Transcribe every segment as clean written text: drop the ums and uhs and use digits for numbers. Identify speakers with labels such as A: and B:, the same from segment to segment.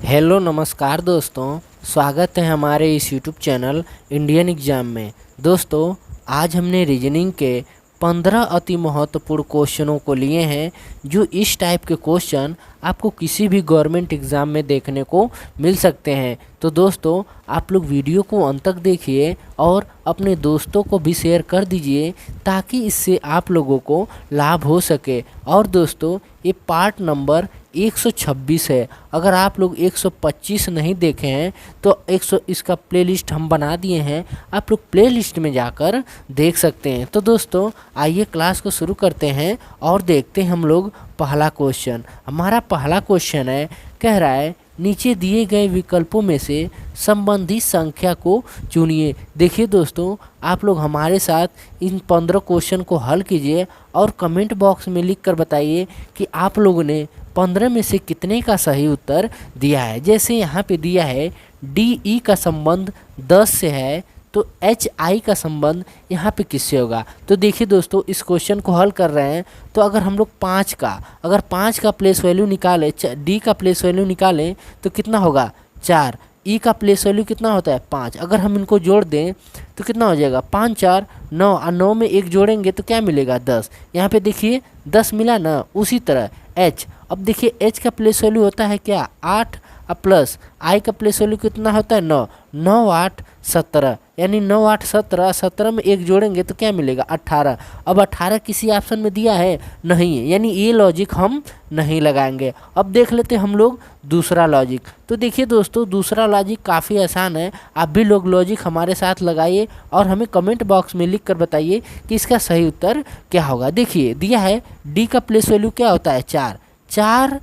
A: Hello नमस्कार दोस्तों, स्वागत है हमारे इस यूट्यूब चैनल इंडियन एग्जाम में। दोस्तों, आज हमने रीजनिंग के 15 अति महत्वपूर्ण क्वेश्चनों को लिए हैं, जो इस टाइप के क्वेश्चन आपको किसी भी गवर्नमेंट एग्ज़ाम में देखने को मिल सकते हैं। तो दोस्तों, आप लोग वीडियो को अंत तक देखिए और अपने दोस्तों को भी शेयर कर दीजिए, ताकि इससे आप लोगों को लाभ हो सके। और दोस्तों, ये पार्ट नंबर 126 है। अगर आप लोग 125 नहीं देखे हैं तो 100 इसका प्लेलिस्ट हम बना दिए हैं, आप लोग प्लेलिस्ट में जाकर देख सकते हैं। तो दोस्तों, आइए क्लास को शुरू करते हैं और देखते हैं हम लोग पहला क्वेश्चन। हमारा पहला क्वेश्चन है, कह रहा है नीचे दिए गए विकल्पों में से संबंधित संख्या को चुनिए। देखिए दोस्तों, आप लोग हमारे साथ इन 15 क्वेश्चन को हल कीजिए और कमेंट बॉक्स में लिख कर बताइए कि आप लोगों ने 15 में से कितने का सही उत्तर दिया है। जैसे यहाँ पे दिया है DE का संबंध 10 से है, तो HI का संबंध यहाँ पे किससे होगा। तो देखिए दोस्तों, इस क्वेश्चन को हल कर रहे हैं, तो अगर हम लोग 5 का प्लेस वैल्यू निकालें, D का प्लेस वैल्यू निकालें तो कितना होगा 4। E का प्लेस वैल्यू कितना होता है 5। अगर हम इनको जोड़ दें तो कितना हो जाएगा 5 4 9, और 9 में 1 जोड़ेंगे तो क्या मिलेगा 10। यहाँ पे देखिए 10 मिला ना। उसी तरह H, अब देखिए H का प्लेस वैल्यू होता है क्या 8, प्लस I का प्लेस वैल्यू कितना होता है 9। 9 8 17, यानी 9 8 17, 17 में 1 जोड़ेंगे तो क्या मिलेगा 18। अब 18 किसी ऑप्शन में दिया है नहीं है, यानी ये लॉजिक हम नहीं लगाएंगे। अब देख लेते हैं हम लोग दूसरा लॉजिक। तो देखिए दोस्तों, दूसरा लॉजिक काफ़ी आसान है। आप भी लोग लॉजिक हमारे साथ लगाइए और हमें कमेंट बॉक्स में लिख कर बताइए कि इसका सही उत्तर क्या होगा। देखिए दिया है D का प्लेस वैल्यू क्या होता है 4,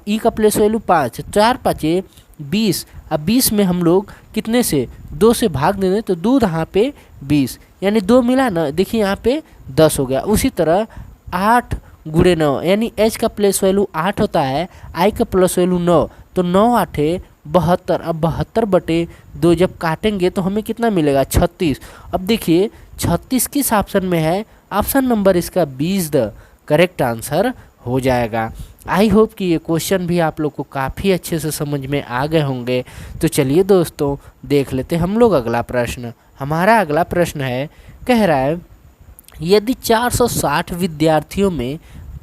A: E का प्लेस वैल्यू 5, 4 5 20। अब 20 में हम लोग कितने से 2 से भाग देंगे तो 2 यहाँ पे 20, यानी 2 मिला ना। देखिए यहाँ पे 10 हो गया। उसी तरह 8 गुणे 9, यानी H का प्लेस वैल्यू 8 होता है, I का प्लस वैल्यू 9, तो 9 8 72। अब 72/2 जब काटेंगे तो हमें कितना मिलेगा 36। अब देखिए 36 किस ऑप्शन में है, ऑप्शन नंबर इसका 20 द करेक्ट आंसर हो जाएगा। आई होप कि ये क्वेश्चन भी आप लोग को काफ़ी अच्छे से समझ में आ गए होंगे। तो चलिए दोस्तों, देख लेते हम लोग अगला प्रश्न। हमारा अगला प्रश्न है, कह रहा है यदि 460 विद्यार्थियों में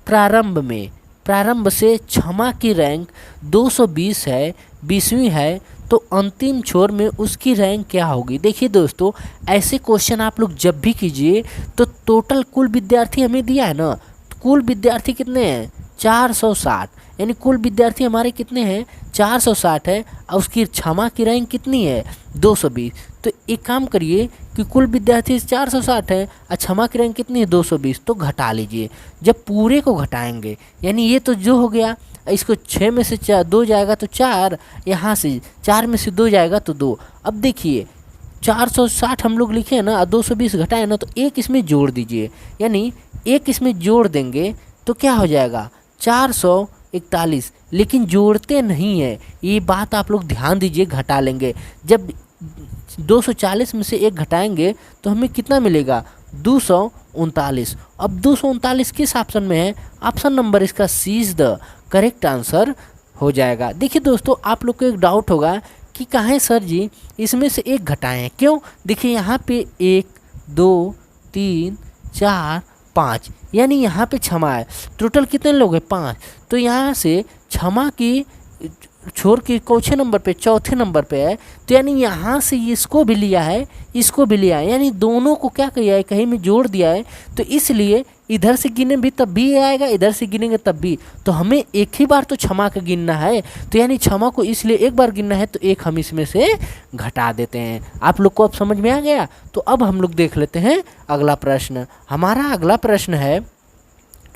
A: प्रारंभ से क्षमा की रैंक 220 है, 20वीं है, तो अंतिम छोर में उसकी रैंक क्या होगी। देखिए दोस्तों, ऐसे क्वेश्चन आप लोग जब भी कीजिए तो टोटल कुल विद्यार्थी हमें दिया है ना, कुल विद्यार्थी कितने हैं 460, यानी कुल विद्यार्थी हमारे कितने हैं 460 है, और उसकी क्षमा की रैंक कितनी है 220। तो एक काम करिए कि कुल विद्यार्थी 460 है और क्षमा की रैंक कितनी है 220, तो घटा लीजिए। जब पूरे को घटाएंगे, यानी ये तो जो हो गया, इसको 6 में से 2 जाएगा तो 4, यहाँ से 4 में से 2 जाएगा तो 2। अब देखिए 460 हम लोग लिखे हैं ना, 220 घटाए ना, तो एक इसमें जोड़ दीजिए, यानी एक इसमें जोड़ देंगे तो क्या हो जाएगा 441। लेकिन जोड़ते नहीं है, ये बात आप लोग ध्यान दीजिए, घटा लेंगे। जब 240 में से एक घटाएंगे तो हमें कितना मिलेगा 239। अब 239 किस ऑप्शन में है, ऑप्शन नंबर इसका C is the correct answer हो जाएगा। देखिए दोस्तों, आप लोग को एक डाउट होगा कि काहे सर जी इसमें से एक घटाएं हैं, क्यों। देखिए यहाँ पे 1 2 3 4 5, यानी यहाँ पे क्षमा है। टोटल कितने लोग हैं 5, तो यहाँ से क्षमा की छोर के कौन नंबर पे, चौथे नंबर पे है, तो यानी यहाँ से इसको भी लिया है, इसको भी लिया है, यानी दोनों को क्या किया है कहीं में जोड़ दिया है। तो इसलिए इधर से गिने भी तब भी आएगा, इधर से गिनेंगे तब भी। तो हमें एक ही बार तो क्षमा का गिनना है, तो यानी क्षमा को इसलिए एक बार गिनना है, तो एक हम इसमें से घटा देते हैं। आप लोग को अब समझ में आ गया। तो अब हम लोग देख लेते हैं अगला प्रश्न। हमारा अगला प्रश्न है,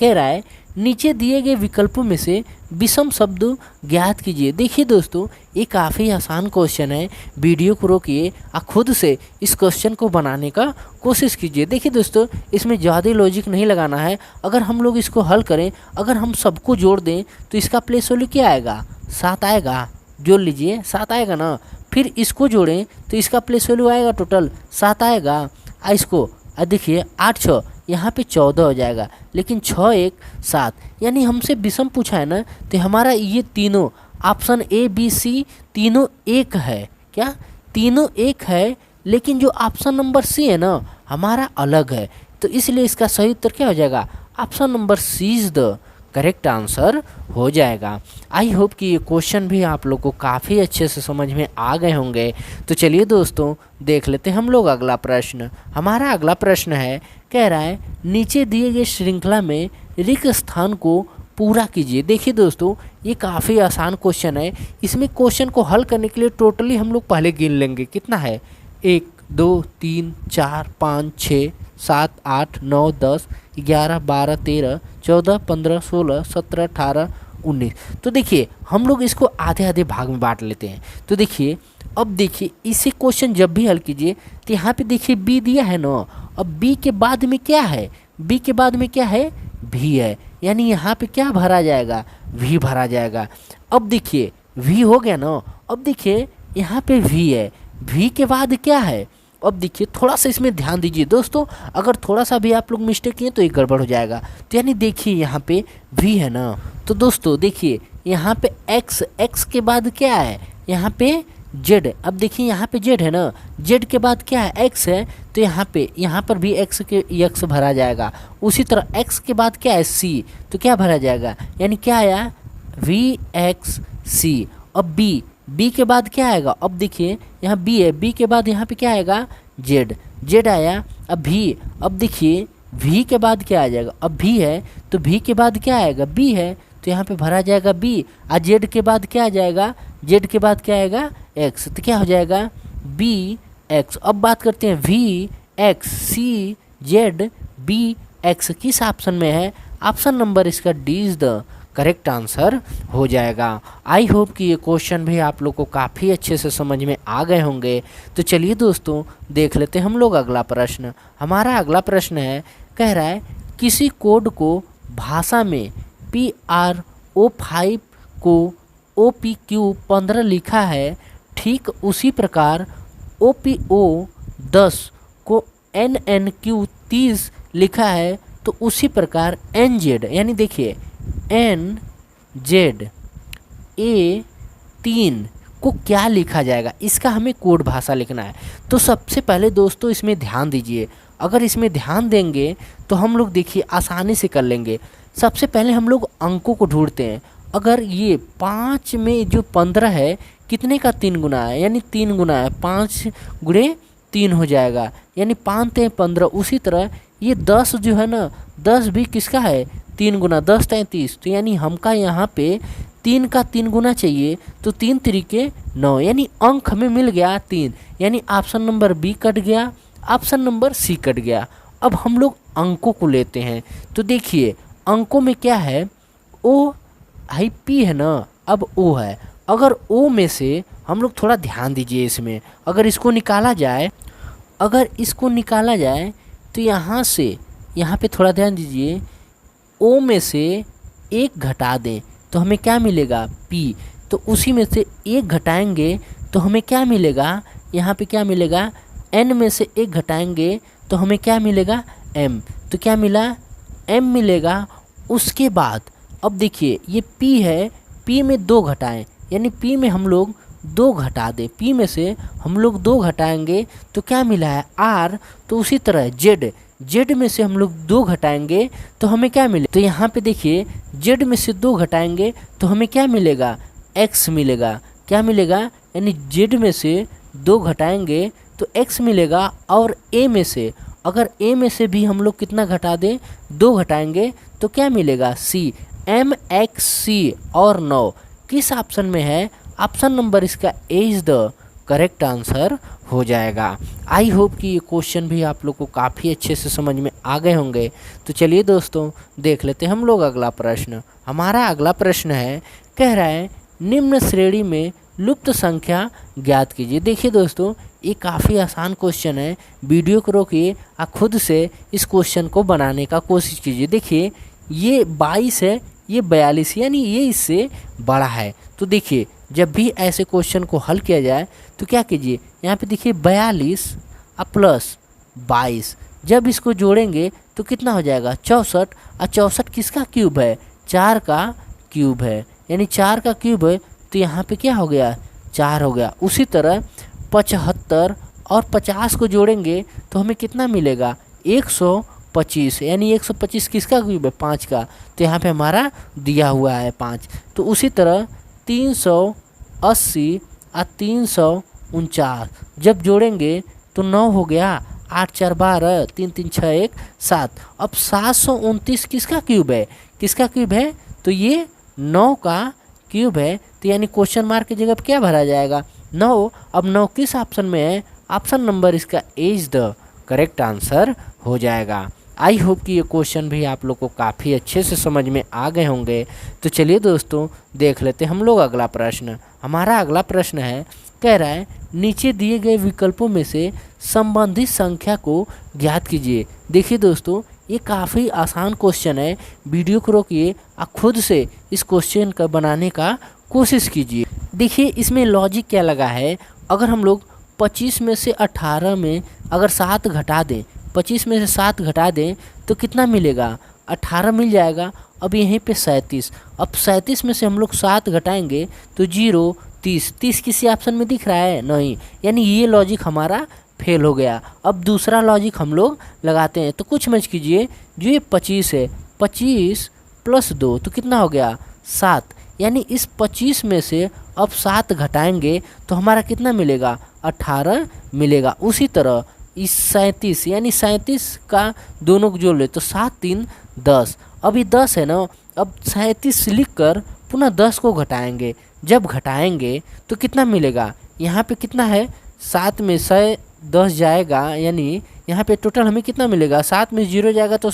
A: कह रहा है नीचे दिए गए विकल्पों में से विषम शब्द ज्ञात कीजिए। देखिए दोस्तों, ये काफ़ी आसान क्वेश्चन है। वीडियो को रोकिए और खुद से इस क्वेश्चन को बनाने का कोशिश कीजिए। देखिए दोस्तों, इसमें ज़्यादा लॉजिक नहीं लगाना है। अगर हम लोग इसको हल करें, अगर हम सबको जोड़ दें तो इसका प्लेस वैल्यू क्या आएगा 7 आएगा। जोड़ लीजिए 7 आएगा ना। फिर इसको जोड़ें तो इसका प्लेस वैल्यू आएगा टोटल 7 आएगा। इसको देखिए 8 6, यहाँ पे 14 हो जाएगा, लेकिन 6 1 7, यानी हमसे विषम पूछा है ना, तो हमारा ये तीनों ऑप्शन ए बी सी तीनों एक है, क्या तीनों एक है, लेकिन जो ऑप्शन नंबर सी है ना हमारा अलग है, तो इसलिए इसका सही उत्तर क्या हो जाएगा, option number C is the correct answer हो जाएगा। आई होप कि ये क्वेश्चन भी आप लोग को काफ़ी अच्छे से समझ में आ गए होंगे। तो चलिए दोस्तों देख लेते हैं हम लोग अगला प्रश्न। हमारा अगला प्रश्न है, कह रहा है नीचे दिए गए श्रृंखला में रिक्त स्थान को पूरा कीजिए। देखिए दोस्तों ये काफ़ी आसान क्वेश्चन है। इसमें क्वेश्चन को हल करने के लिए टोटली हम लोग पहले गिन लेंगे कितना है, 1 2 3 4 5 6 7 8 9 10 11 12 13 14 15 16 17 18 19। तो देखिए हम लोग इसको आधे आधे भाग में बांट लेते हैं। तो देखिए अब देखिए इसे क्वेश्चन जब भी हल कीजिए तो यहाँ पे देखिए बी दिया है ना, अब बी के बाद में क्या है, बी के बाद में क्या है, भी है, यानी यहाँ पे क्या भरा जाएगा, भी भरा जाएगा। अब देखिए भी हो गया ना, अब देखिए यहाँ पे भी है, भी के बाद क्या है, अब देखिए थोड़ा सा इसमें ध्यान दीजिए दोस्तों, अगर थोड़ा सा भी आप लोग मिस्टेक किए तो एक गड़बड़ हो जाएगा। तो यानी देखिए यहाँ पे भी है ना, तो दोस्तों देखिए यहाँ पे x, x के बाद क्या है, यहाँ पे z। अब देखिए यहाँ पे z है ना, z के बाद क्या है, x है, तो यहाँ पर भी x भरा जाएगा। उसी तरह x के बाद क्या है, c, तो क्या भरा जाएगा, यानी क्या आया, VXC। अब b के बाद क्या आएगा, अब देखिए यहाँ b है, b के बाद यहाँ पे क्या आएगा, z आया। अब भी, अब देखिए v के बाद क्या आ जाएगा, अब भी है तो v के बाद क्या आएगा, b है, तो यहाँ पे भरा जाएगा b। और z के बाद क्या आ जाएगा, z के बाद क्या आएगा, x, तो क्या हो जाएगा BX। अब बात करते हैं VXCZBX किस ऑप्शन में है, ऑप्शन नंबर इसका D is the correct answer हो जाएगा। आई होप कि ये क्वेश्चन भी आप लोग को काफ़ी अच्छे से समझ में आ गए होंगे। तो चलिए दोस्तों देख लेते हैं हम लोग अगला प्रश्न। हमारा अगला प्रश्न है, कह रहा है किसी कोड को भाषा में PRO5 को OPQ15 लिखा है, ठीक उसी प्रकार OPO10 को NNQ30 लिखा है, तो उसी प्रकार NZ, यानी देखिए NZA3 को क्या लिखा जाएगा, इसका हमें कोड भाषा लिखना है। तो सबसे पहले दोस्तों इसमें ध्यान दीजिए, अगर इसमें ध्यान देंगे तो हम लोग देखिए आसानी से कर लेंगे। सबसे पहले हम लोग अंकों को ढूंढते हैं। अगर ये 5 में जो 15 है कितने का 3 गुना है, यानी 3 गुना है, 5 गुणे 3 हो जाएगा, यानी 5 × 15। उसी तरह ये 10 जो है ना, 10 भी किसका है, 3 गुना, 10 × 30, तो यानी हमका यहाँ पे 3 का 3 गुना चाहिए, तो 3 × 9, यानी अंक हमें मिल गया 3, यानी ऑप्शन नंबर बी कट गया, ऑप्शन नंबर सी कट गया। अब हम लोग अंकों को लेते हैं। तो देखिए अंकों में क्या है, ओ हाई पी है ना, अब ओ है। अगर ओ में से हम लोग थोड़ा ध्यान दीजिए, इसमें अगर इसको निकाला जाए, तो यहाँ से यहाँ पे थोड़ा ध्यान दीजिए, ओ में से 1 घटा दें तो हमें क्या मिलेगा, पी, तो उसी में से 1 घटाएंगे तो हमें क्या मिलेगा, यहाँ पे क्या मिलेगा, एन में से 1 घटाएंगे तो हमें क्या मिलेगा, एम, तो क्या मिला, एम मिलेगा। उसके बाद अब देखिए ये पी है, पी में 2 घटाएं, यानी पी में हम लोग 2 घटा दें, पी में से हम लोग 2 घटाएंगे तो क्या मिला है, आर। तो उसी तरह जेड में से हम लोग 2 घटाएंगे तो हमें क्या मिले, तो यहाँ पे देखिए जेड में से 2 घटाएंगे तो हमें क्या मिलेगा, एक्स मिलेगा। क्या मिलेगा, यानी जेड में से 2 घटाएंगे तो एक्स मिलेगा। और ए में से, अगर ए में से भी हम लोग कितना घटा दें, 2 घटाएंगे तो क्या मिलेगा, सी, MXC और 9 किस ऑप्शन में है, ऑप्शन नंबर इसका A is the correct answer हो जाएगा। आई होप कि ये क्वेश्चन भी आप लोग को काफ़ी अच्छे से समझ में आ गए होंगे। तो चलिए दोस्तों देख लेते हैं हम लोग अगला प्रश्न। हमारा अगला प्रश्न है, कह रहा है निम्न श्रेणी में लुप्त संख्या ज्ञात कीजिए। देखिए दोस्तों ये काफ़ी आसान क्वेश्चन है, वीडियो को रोकिए और खुद से इस क्वेश्चन को बनाने का कोशिश कीजिए। देखिए ये 22 है, ये 42, यानी ये इससे बड़ा है। तो देखिए जब भी ऐसे क्वेश्चन को हल किया जाए तो क्या कीजिए, यहाँ पे देखिए 42 प्लस 22, जब इसको जोड़ेंगे तो कितना हो जाएगा, 64। और 64 किसका क्यूब है, 4 का क्यूब है, यानी 4 का क्यूब है तो यहाँ पे क्या हो गया, 4 हो गया। उसी तरह 75 और 50 को जोड़ेंगे तो हमें कितना मिलेगा, 125। यानी 125 किसका क्यूब है, 5 का। तो यहाँ पे हमारा दिया हुआ है 5। तो उसी तरह 380 और 349 जब जोड़ेंगे तो 9 हो गया, 8 4 12, 3 3 6 1 7। अब 729 किसका क्यूब है, किसका क्यूब है, तो ये 9 का क्यूब है। तो यानी क्वेश्चन मार्क की जगह पे क्या भरा जाएगा, 9। अब 9 किस ऑप्शन में है, ऑप्शन नंबर इसका इज द करेक्ट आंसर हो जाएगा। आई होप कि ये क्वेश्चन भी आप लोग को काफ़ी अच्छे से समझ में आ गए होंगे। तो चलिए दोस्तों देख लेते हम लोग अगला प्रश्न। हमारा अगला प्रश्न है, कह रहा है नीचे दिए गए विकल्पों में से संबंधित संख्या को ज्ञात कीजिए। देखिए दोस्तों ये काफ़ी आसान क्वेश्चन है, वीडियो को रोकिए और खुद से इस क्वेश्चन का बनाने का कोशिश कीजिए। देखिए इसमें लॉजिक क्या लगा है, अगर हम लोग 25 में से 18 में अगर 7 घटा दें, 25 में से 7 घटा दें तो कितना मिलेगा, 18 मिल जाएगा। अब यहीं पे 37, अब 37 में से हम लोग 7 घटाएंगे तो 0 30, 30 किसी ऑप्शन में दिख रहा है नहीं, यानी ये लॉजिक हमारा फेल हो गया। अब दूसरा लॉजिक हम लोग लगाते हैं, तो कुछ मत कीजिए, जो ये 25 है, 25 + 2 तो कितना हो गया, 7। यानी इस 25 में से अब 7 घटाएंगे तो हमारा कितना मिलेगा, 18 मिलेगा। उसी तरह इस 37 यानी 37 का दोनों को जोड़ ले तो 7 3 10। अब ये 10 है ना, अब 37 लिख कर पुनः 10 को घटाएंगे, जब घटाएंगे तो कितना मिलेगा, यहाँ पे कितना है, 7 में से 10 जाएगा, यानी यहाँ पे टोटल हमें कितना मिलेगा, 7 में 0 जाएगा तो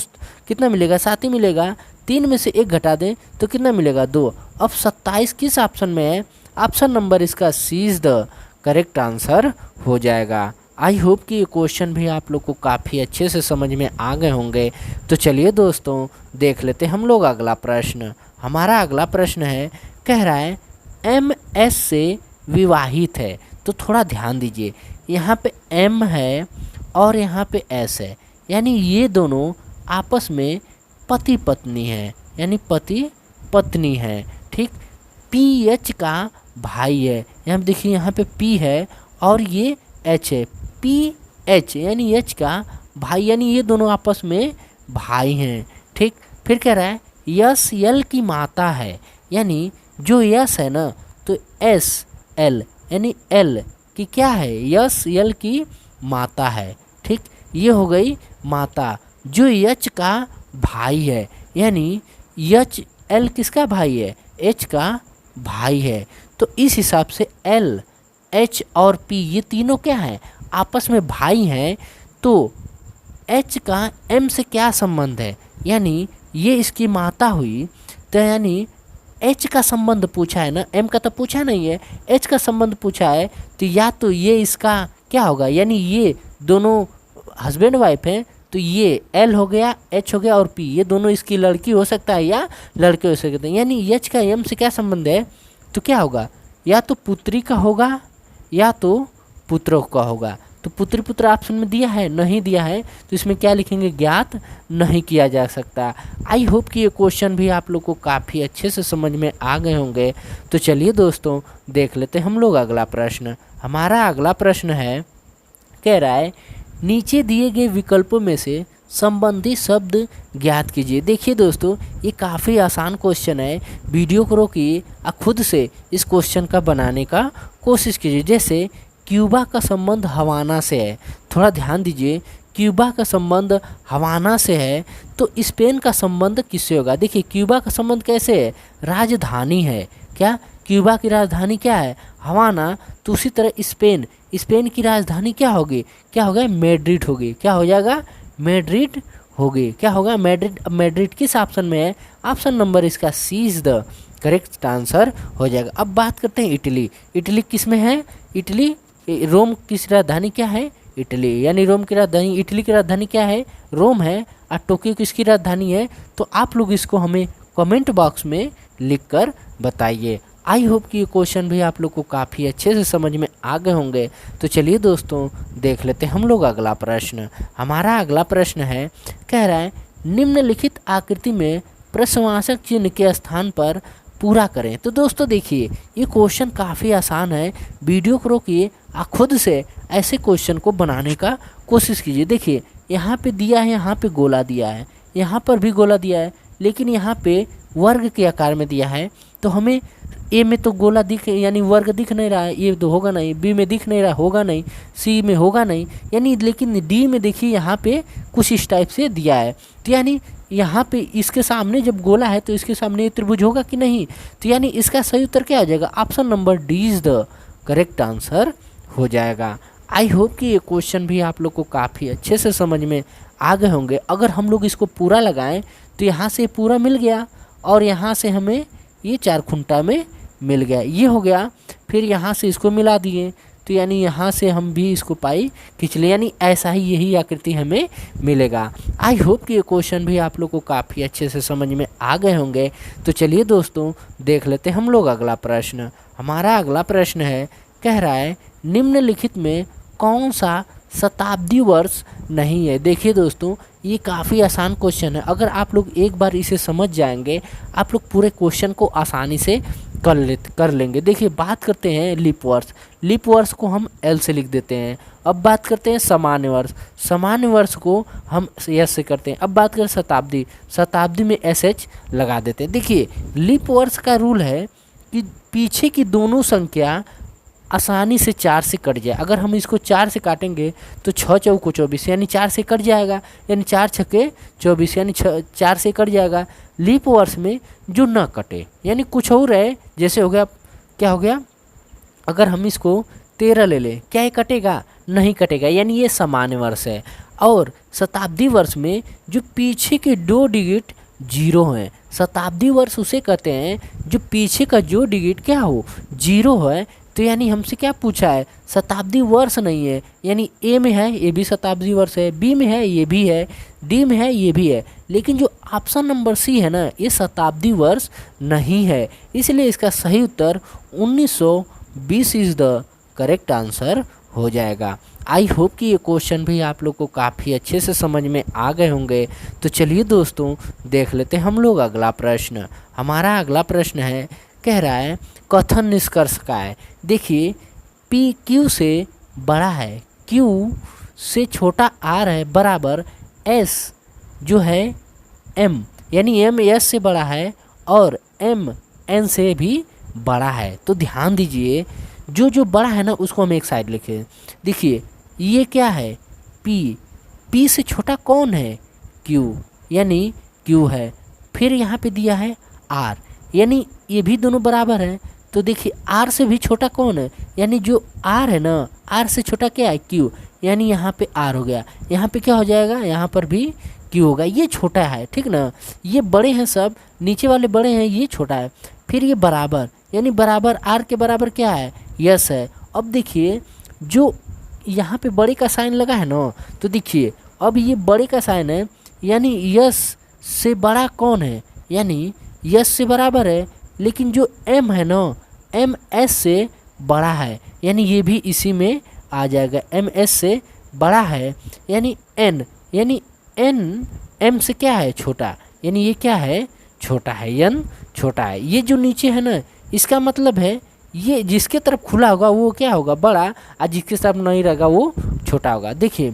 A: कितना मिलेगा, 7 ही मिलेगा। 3 में से 1 घटा दें तो कितना मिलेगा, 2। अब 27 किस ऑप्शन में है, ऑप्शन नंबर इसका सी इज द करेक्ट आंसर हो जाएगा। आई होप कि ये क्वेश्चन भी आप लोग को काफ़ी अच्छे से समझ में आ गए होंगे। तो चलिए दोस्तों देख लेते हम लोग अगला प्रश्न। हमारा अगला प्रश्न है, कह रहा है MS से विवाहित है। तो थोड़ा ध्यान दीजिए, यहाँ पे M है और यहाँ पे S है, यानी ये दोनों आपस में पति पत्नी है, यानी पति पत्नी है, ठीक। PH का भाई है, यहाँ देखिए यहाँ पे P है और ये H है, PH यानी H का भाई, यानी ये दोनों आपस में भाई हैं, ठीक। फिर कह रहा है यस L की माता है, यानी जो यस है ना तो SL यानी L की क्या है, यस L की माता है, ठीक। ये हो गई माता। जो H का भाई है, यानी HL किसका भाई है, H का भाई है। तो इस हिसाब से L H और P ये तीनों क्या है, आपस में भाई हैं। तो H का M से क्या संबंध है, यानी ये इसकी माता हुई, तो यानी H का संबंध पूछा है ना, M का तो पूछा नहीं है, H का संबंध पूछा है। तो या तो ये इसका क्या होगा, यानी ये दोनों हस्बैंड वाइफ हैं, तो ये L हो गया, H हो गया और P, ये दोनों इसकी लड़की हो सकता है या लड़के हो सकते हैं। यानी H का M से क्या संबंध है, तो क्या होगा, या तो पुत्री का होगा या तो पुत्रों का होगा। तो पुत्री पुत्र ऑप्शन में दिया है, नहीं दिया है, तो इसमें क्या लिखेंगे, ज्ञात नहीं किया जा सकता। आई होप कि ये क्वेश्चन भी आप लोग को काफ़ी अच्छे से समझ में आ गए होंगे। तो चलिए दोस्तों देख लेते हम लोग अगला प्रश्न। हमारा अगला प्रश्न है, कह रहा है नीचे दिए गए विकल्पों में से संबंधित शब्द ज्ञात कीजिए। देखिए दोस्तों ये काफ़ी आसान क्वेश्चन है, वीडियो को रोकिए और खुद से इस क्वेश्चन का बनाने का कोशिश कीजिए। जैसे क्यूबा का संबंध हवाना से है, थोड़ा ध्यान दीजिए, क्यूबा का संबंध हवाना से है, तो स्पेन का संबंध किससे होगा। देखिए क्यूबा का संबंध कैसे है, राजधानी है, क्या क्यूबा की राजधानी क्या है, हवाना। तो उसी तरह स्पेन की राजधानी क्या होगी, क्या होगा, मैड्रिड होगी। क्या हो जाएगा, मैड्रिड होगी। क्या होगा, मैड्रिड। अब मैड्रिड किस ऑप्शन में है, ऑप्शन नंबर इसका सी इज द करेक्ट आंसर हो जाएगा। अब बात करते हैं इटली। इटली किस में है, इटली, रोम की राजधानी क्या है, इटली, यानी रोम की राजधानी, इटली की राजधानी क्या है, रोम है। और टोक्यो किसकी राजधानी है, तो आप लोग इसको हमें कमेंट बॉक्स में लिखकर बताइए। आई होप कि ये क्वेश्चन भी आप लोग को काफ़ी अच्छे से समझ में आ गए होंगे। तो चलिए दोस्तों देख लेते हम लोग अगला प्रश्न। हमारा अगला प्रश्न है, कह रहा है निम्नलिखित आकृति में प्रश्नवाचक चिन्ह के स्थान पर पूरा करें। तो दोस्तों देखिए, ये क्वेश्चन काफ़ी आसान है, वीडियो को रोकिए, आप खुद से ऐसे क्वेश्चन को बनाने का कोशिश कीजिए। देखिए यहाँ पे दिया है, यहाँ पे गोला दिया है, यहाँ पर भी गोला दिया है, लेकिन यहाँ पे वर्ग के आकार में दिया है। तो हमें ए में तो गोला दिख यानी वर्ग दिख नहीं रहा है, ये तो होगा नहीं, बी में दिख नहीं रहा होगा नहीं, सी में होगा नहीं, यानी लेकिन डी में देखिए यहाँ पे कुछ इस टाइप से दिया है। तो यानी यहाँ पे इसके सामने जब गोला है तो इसके सामने ये त्रिभुज होगा कि नहीं। तो यानी इसका सही उत्तर क्या आ जाएगा, option number D is the correct answer हो जाएगा। आई होप कि ये क्वेश्चन भी आप लोग को काफ़ी अच्छे से समझ में आ गए होंगे। अगर हम लोग इसको पूरा लगाएं तो यहाँ से पूरा मिल गया और यहाँ से हमें ये 4 खूंटा में मिल गया, ये हो गया। फिर यहाँ से इसको मिला दिए तो यानी यहाँ से हम भी इसको पाई खींच ले, यानी ऐसा ही यही आकृति हमें मिलेगा। आई होप कि ये क्वेश्चन भी आप लोग को काफ़ी अच्छे से समझ में आ गए होंगे। तो चलिए दोस्तों देख लेते हैं हम लोग अगला प्रश्न। हमारा अगला प्रश्न है, कह रहा है निम्नलिखित में कौन सा शताब्दी वर्ष नहीं है। देखिए दोस्तों, ये काफ़ी आसान क्वेश्चन है, अगर आप लोग एक बार इसे समझ जाएंगे आप लोग पूरे क्वेश्चन को आसानी से कर लेंगे। देखिए बात करते हैं लीप वर्ष, लीप वर्ष को हम एल से लिख देते हैं। अब बात करते हैं सामान्य वर्ष, सामान्य वर्ष को हम एस से करते हैं। अब बात करें शताब्दी, शताब्दी में एस एच लगा देते हैं। देखिए लीप वर्ष का रूल है कि पीछे की दोनों संख्या आसानी से 4 से कट जाए। अगर हम इसको 4 से काटेंगे तो 6 चौको 24 यानी 4 से कट जाएगा, यानी 4 छक्के 24 यानी 4 से कट जाएगा। लीप वर्ष में जो न कटे यानी कुछ और है, जैसे हो गया, क्या हो गया, अगर हम इसको 13 ले लें, क्या ये कटेगा, नहीं कटेगा, यानी ये सामान्य वर्ष है। और शताब्दी वर्ष में जो पीछे के 2 डिजिट जीरो हैं, शताब्दी वर्ष उसे कहते हैं जो पीछे का जो डिजिट क्या हो, जीरो है। तो यानी हमसे क्या पूछा है, शताब्दी वर्ष नहीं है, यानी ए में है ये भी शताब्दी वर्ष है, बी में है ये भी है, डी में है ये भी है, लेकिन जो ऑप्शन नंबर सी है ना, ये शताब्दी वर्ष नहीं है। इसलिए इसका सही उत्तर 1920 इज़ द करेक्ट आंसर हो जाएगा। आई होप कि ये क्वेश्चन भी आप लोग को काफ़ी अच्छे से समझ में आ गए होंगे। तो चलिए दोस्तों देख लेते हैं हम लोग अगला प्रश्न। हमारा अगला प्रश्न है, कह रहा है कथन निष्कर्ष का है। देखिए पी क्यू से बड़ा है, क्यू से छोटा आर है, बराबर एस जो है एम, यानी एम एस से बड़ा है और एम एन से भी बड़ा है। तो ध्यान दीजिए, जो जो बड़ा है ना उसको हम एक साइड लिखें। देखिए ये क्या है, पी, पी से छोटा कौन है, क्यू, यानी क्यू है। फिर यहाँ पे दिया है आर, यानी ये भी दोनों बराबर हैं। तो देखिए आर से भी छोटा कौन है, यानी जो आर है ना, आर से छोटा क्या है, क्यू, यानी यहाँ पे आर हो गया, यहाँ पे क्या हो जाएगा, यहाँ पर भी क्यू होगा। ये छोटा है, ठीक ना, ये बड़े हैं सब, नीचे वाले बड़े हैं, ये छोटा है। फिर ये बराबर, यानी बराबर आर के बराबर क्या है, यस है। अब देखिए जो यहाँ पे बड़े का साइन लगा है ना, तो देखिए अब ये बड़े का साइन है, यानी यस से बड़ा कौन है, यानी यस से बराबर है। लेकिन जो एम है ना, एम एस से बड़ा है, यानी ये भी इसी में आ जाएगा, एम एस से बड़ा है। यानी एन एम से क्या है, छोटा, यानी ये क्या है, छोटा है, एन छोटा है। ये जो नीचे है ना, इसका मतलब है ये जिसके तरफ खुला होगा वो क्या होगा, बड़ा, और जिसके तरफ नहीं रहेगा वो छोटा होगा। देखिए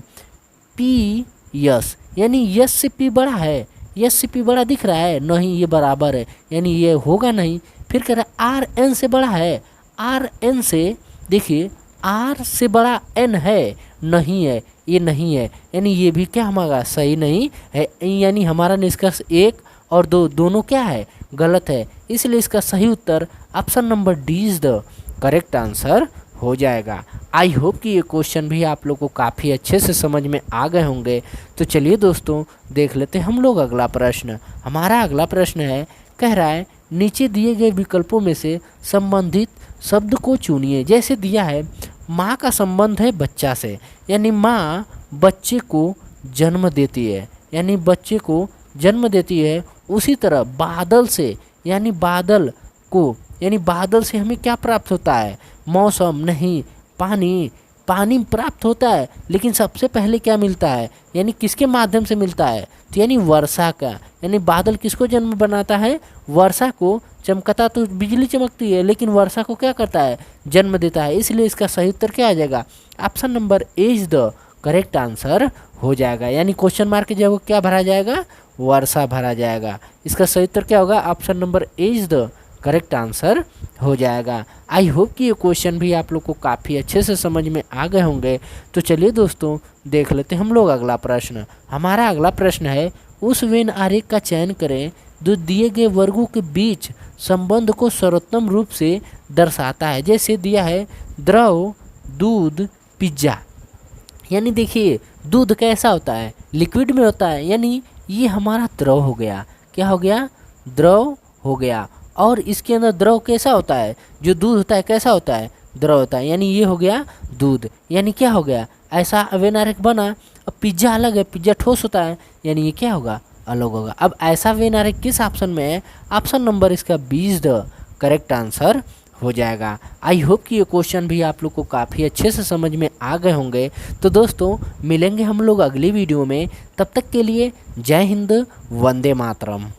A: पी यस, यानी यस से पी बड़ा है, यस से पी बड़ा दिख रहा है, नहीं ये बराबर है, यानी ये होगा नहीं। फिर कह रहा है आर एन से बड़ा है, आर एन से, देखिए आर से बड़ा एन है, नहीं है, ये नहीं है, यानी ये भी क्या हमारा सही नहीं है, यानी हमारा निष्कर्ष 1 और 2 दोनों क्या है, गलत है। इसलिए इसका सही उत्तर option number D is the correct answer हो जाएगा। आई होप कि ये क्वेश्चन भी आप लोग को काफ़ी अच्छे से समझ में आ गए होंगे। तो चलिए दोस्तों देख लेते हैं हम लोग अगला प्रश्न। हमारा अगला प्रश्न है, कह रहा है नीचे दिए गए विकल्पों में से संबंधित शब्द को चुनिए। जैसे दिया है माँ का संबंध है बच्चा से, यानी माँ बच्चे को जन्म देती है, यानी बच्चे को जन्म देती है। उसी तरह बादल से, यानी बादल को, यानी बादल से हमें क्या प्राप्त होता है, मौसम नहीं, पानी, पानी प्राप्त होता है। लेकिन सबसे पहले क्या मिलता है, यानी किसके माध्यम से मिलता है, तो यानी वर्षा का, यानी बादल किसको जन्म बनाता है, वर्षा को चमकता तो बिजली चमकती है, लेकिन वर्षा को क्या करता है, जन्म देता है। इसलिए इसका सही उत्तर क्या आ जाएगा, option number A is the correct answer हो जाएगा। यानी क्वेश्चन मार्क की जगह क्या भरा जाएगा, वर्षा भरा जाएगा। इसका सही उत्तर क्या होगा, option number A is the correct answer हो जाएगा। आई होप कि ये क्वेश्चन भी आप लोग को काफ़ी अच्छे से समझ में आ गए होंगे। तो चलिए दोस्तों देख लेते हैं हम लोग अगला प्रश्न। हमारा अगला प्रश्न है, उस वेन आरेख का चयन करें जो दिए गए वर्गों के बीच संबंध को सर्वोत्तम रूप से दर्शाता है। जैसे दिया है द्रव, दूध, पिज्जा। यानी देखिए दूध कैसा होता है, लिक्विड में होता है, यानी ये हमारा द्रव हो गया। क्या हो गया, द्रव हो गया। और इसके अंदर द्रव कैसा होता है, जो दूध होता है कैसा होता है, द्रव होता है, यानी ये हो गया दूध। यानी क्या हो गया, ऐसा वेन आरेख बना। अब पिज्जा अलग है, पिज्जा ठोस होता है, यानी ये क्या होगा, अलग होगा। अब ऐसा वेन आरेख किस ऑप्शन में है, ऑप्शन नंबर इसका B is the correct answer हो जाएगा। आई होप कि ये क्वेश्चन भी आप लोग को काफ़ी अच्छे से समझ में आ गए होंगे। तो दोस्तों मिलेंगे हम लोग अगली वीडियो में, तब तक के लिए जय हिंद, वंदे मातरम।